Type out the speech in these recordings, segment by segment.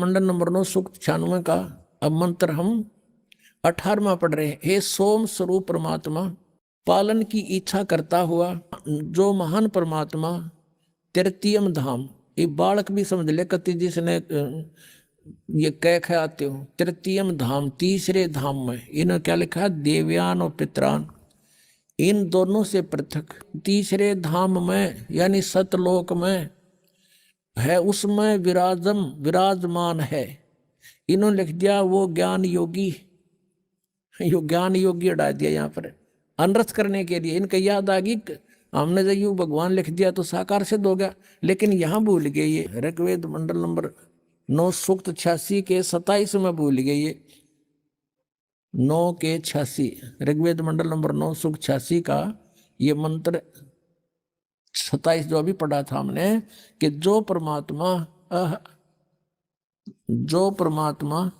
मंडल number 9 सूक्त 96 का अब मंत्र हम 18वां पढ़ रहे हैं। हे सोम स्वरूप परमात्मा, पालन की इच्छा करता हुआ जो महान परमात्मा तृतीयम धाम, ये बालक भी समझ ले कति जिसने ये कह ख्याते हो तृतीयम धाम, तीसरे धाम में इन्होंने क्या लिखा है, देवयान और पितरान, इन दोनों से पृथक तीसरे धाम में यानी सतलोक में है, उसमें विराजमान है। इन्होंने लिख दिया वो ज्ञान योगी, यो ज्ञान योगी हटा दिया यहाँ पर अनर्थ करने के लिए। इनका याद आ गई हमने जब यू भगवान लिख दिया तो साकार सिद्ध हो गया, लेकिन यहाँ भूल गए ये ऋग्वेद मंडल नंबर 9 सूक्त 86 के 27 में भूल गए ये 9 के 86 ऋग्वेद मंडल नंबर 9 सूक्त 86 का ये मंत्र 27 जो अभी पढ़ा था हमने कि जो परमात्मा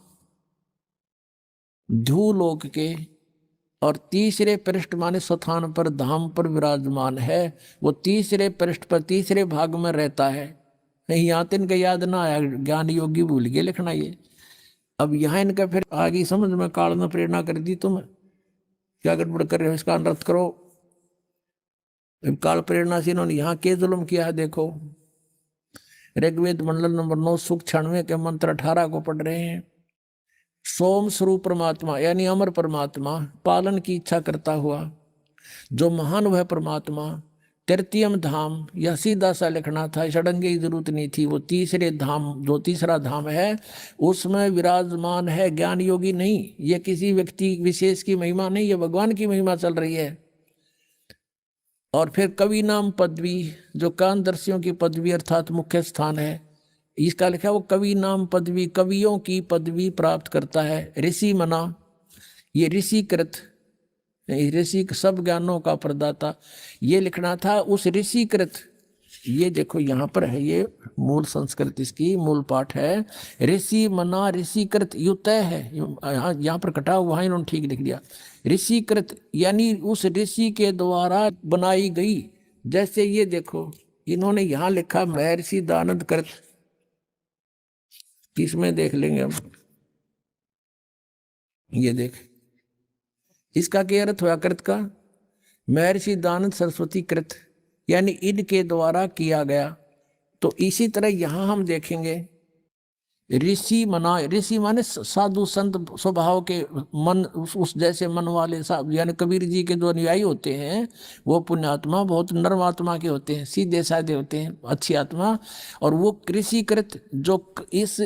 ध्रुवलोक के और तीसरे पृष्ठ माने स्थान पर धाम पर विराजमान है, वो तीसरे पृष्ठ पर तीसरे भाग में रहता है। यहाँ तो इनका याद ना आया, ज्ञान योगी भूल गए लिखना ये। अब यहाँ इनका फिर आगे समझ में काल ने प्रेरणा कर दी, तुम क्या गड़बड़ कर रहे हो, इसका अनर्थ करो। काल प्रेरणा से इन्होंने यहाँ के जुल्म किया है। देखो ऋग्वेद मंडल नंबर 9 सूक्त 96 के मंत्र 18 को पढ़ रहे हैं। सोम स्वरूप परमात्मा यानी अमर परमात्मा, पालन की इच्छा करता हुआ जो महान वह परमात्मा तृतीयम धाम, यह सीधा सा लिखना था, षडंगे की जरूरत नहीं थी। वो तीसरे धाम, जो तीसरा धाम है उसमें विराजमान है, ज्ञान योगी नहीं। ये किसी व्यक्ति विशेष की महिमा नहीं, ये भगवान की महिमा चल रही है। और फिर कवि नाम पदवी, जो कानदर्शियों की पदवी अर्थात मुख्य स्थान है, इसका लिखा वो कवि नाम पदवी, कवियों की पदवी प्राप्त करता है। ऋषि मना, ये ऋषिकृत, ऋषि सब ज्ञानों का प्रदाता, ये लिखना था उस ऋषिकृत। ये देखो यहाँ पर है, ये मूल संस्कृत इसकी मूल पाठ है। ऋषि मना ऋषिकृत यु तय है, यहाँ पर कटा हुआ इन्होंने ठीक लिख दिया। ऋषिकृत यानी उस ऋषि के द्वारा बनाई गई। जैसे ये देखो इन्होंने यहाँ लिखा महर्षि दानंद कृत, किसमें देख लेंगे हम, ये देख इसका क्या अर्थ हुआ कृत का, महर्षि दानंद सरस्वती कृत यानी इनके द्वारा किया गया। तो इसी तरह यहां हम देखेंगे ऋषि मना, ऋषि माने साधु संत स्वभाव के मन, उस जैसे मन वाले साहब, यानी कबीर जी के जो अनुयायी होते हैं वो पुण्यात्मा बहुत नर्म आत्मा के होते हैं, सीधे साधे होते हैं, अच्छी आत्मा। और वो कृषिकृत जो इस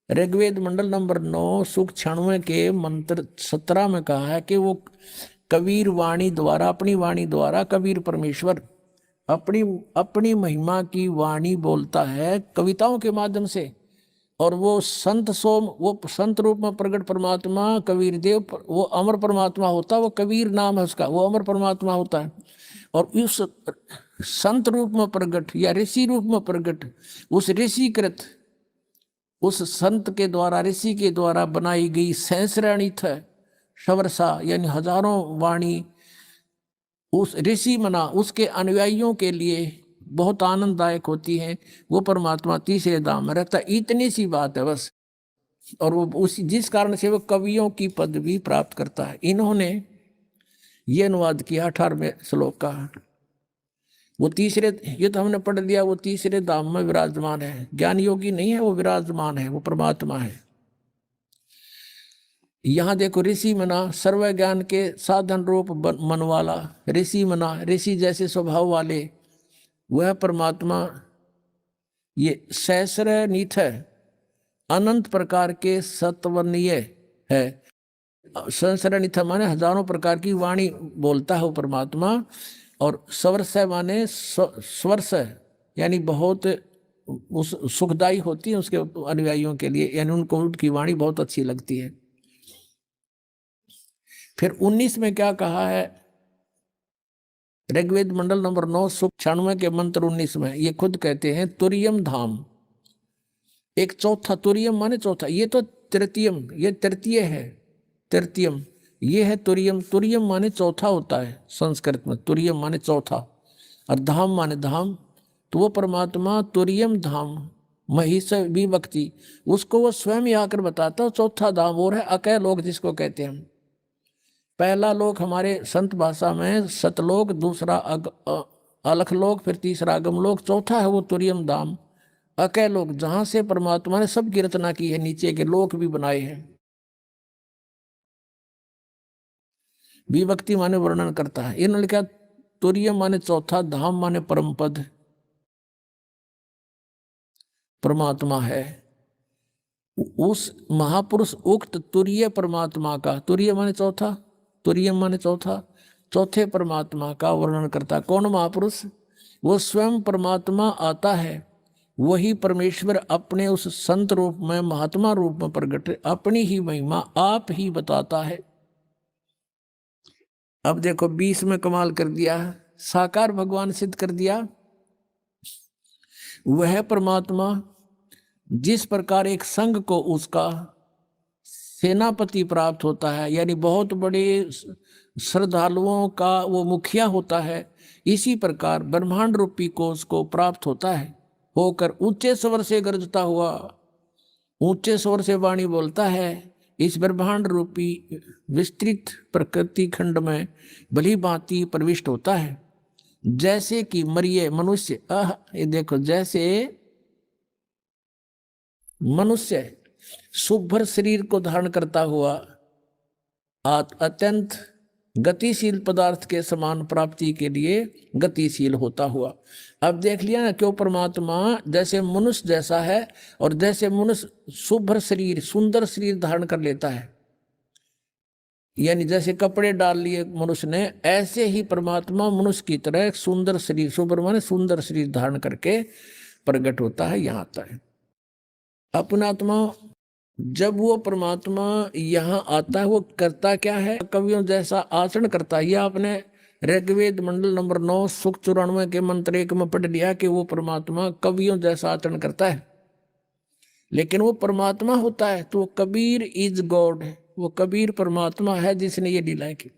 ऋग्वेद मंडल नंबर 9 सूक्त 96 के मंत्र 17 में कहा है कि वो कबीर वाणी द्वारा, अपनी वाणी द्वारा कबीर परमेश्वर अपनी महिमा की वाणी बोलता है कविताओं के माध्यम से। और वो संत सोम, वो संत रूप में प्रकट परमात्मा कबीर देव, वो अमर परमात्मा होता, वो कबीर नाम है उसका, वो अमर परमात्मा होता है। और उस संत रूप में प्रकट या ऋषि रूप में प्रकट उस ऋषिकृत, उस संत के द्वारा, ऋषि के द्वारा बनाई गई सहस्राणिथ शवर्षा यानी हजारों वाणी उस ऋषि मना, उसके अनुयायियों के लिए बहुत आनंददायक होती है। वो परमात्मा तीसरे धाम में रहता, इतनी सी बात है बस। और वो उसी जिस कारण से वो कवियों की पदवी प्राप्त करता है। इन्होंने ये अनुवाद किया 18वें श्लोक का। वो तीसरे, ये तो हमने पढ़ लिया, वो तीसरे धाम में विराजमान है, ज्ञान योगी नहीं है, वो विराजमान है, वो परमात्मा है। यहाँ देखो ऋषि मना सर्व ज्ञान के साधन रूप मन वाला, ऋषि मना ऋषि जैसे स्वभाव वाले वह परमात्मा, ये सहस्र नीथ है, अनंत प्रकार के सत्वनीय है। सहस्र नीथ माने हजारों प्रकार की वाणी बोलता है वो परमात्मा। और स्वर्ष माने स्वर्ष यानी बहुत उस सुखदायी होती है उसके अनुयायियों के लिए, यानी उनको उनकी वाणी बहुत अच्छी लगती है। फिर 19 में क्या कहा है, ऋग्वेद मंडल नंबर 9 सूक्त 96 के मंत्र 19 में ये खुद कहते हैं तुरियम धाम, एक चौथा, तुरियम माने चौथा, ये तो तृतीयम, ये तृतीय है, तृतीयम ये है तुरियम। तुरियम माने चौथा होता है संस्कृत में, तुरियम माने चौथा, और धाम माने धाम। तो वो परमात्मा तुरियम धाम महिष विभक्ति, उसको वो स्वयं ही आकर बताता है। चौथा धाम और है अकय लोक, जिसको कहते हैं हम। पहला लोक हमारे संत भाषा में सतलोक, दूसरा अलख लोक, फिर तीसरा अगम लोक, चौथा है वो तुरियम धाम अकय लोक, जहां से परमात्मा ने सबकी रचना की है, नीचे के लोक भी बनाए हैं। विभक्ति माने वर्णन करता है। इन्होंने लिखा तुरियम माने चौथा, धाम माने परम पद, परमात्मा है। उस महापुरुष उक्त तुरीय परमात्मा का, तुरीय माने चौथा, तुरीयम माने चौथा, चौथे परमात्मा का वर्णन करता। कौन महापुरुष? वो स्वयं परमात्मा आता है, वही परमेश्वर अपने उस संत रूप में, महात्मा रूप में प्रकट, अपनी ही महिमा आप ही बताता है। अब देखो 20 में कमाल कर दिया, साकार भगवान सिद्ध कर दिया। वह परमात्मा जिस प्रकार एक संघ को उसका सेनापति प्राप्त होता है, यानी बहुत बड़े श्रद्धालुओं का वो मुखिया होता है, इसी प्रकार ब्रह्मांड रूपी को उसको प्राप्त होता है, होकर ऊंचे स्वर से गरजता हुआ, ऊंचे स्वर से वाणी बोलता है, इस ब्रह्मांड रूपी विस्तृत प्रकृति खंड में भली भांति प्रविष्ट होता है। जैसे कि मरिये मनुष्य, ये देखो, जैसे मनुष्य शुभ्र शरीर को धारण करता हुआ अत्यंत गतिशील पदार्थ के समान प्राप्ति के लिए गतिशील होता हुआ। अब देख लिया ना, क्यों परमात्मा जैसे मनुष्य जैसा है, और जैसे मनुष्य शुभ्र शरीर, सुंदर शरीर धारण कर लेता है, यानी जैसे कपड़े डाल लिए मनुष्य ने, ऐसे ही परमात्मा मनुष्य की तरह सुंदर शरीर, शुभ्र माने सुंदर शरीर धारण करके प्रकट होता है, यहाँ आता है। अपना आत्मा जब वो परमात्मा यहाँ आता है, वो करता क्या है? कवियों जैसा आचरण करता है। यह आपने ऋग्वेद मंडल नंबर 9 सुख 94 के मंत्र 1 में पढ़ लिया कि वो परमात्मा कवियों जैसा आचरण करता है। लेकिन वो परमात्मा होता है तो वो कबीर इज गॉड, वो कबीर परमात्मा है जिसने ये लीलाएं की।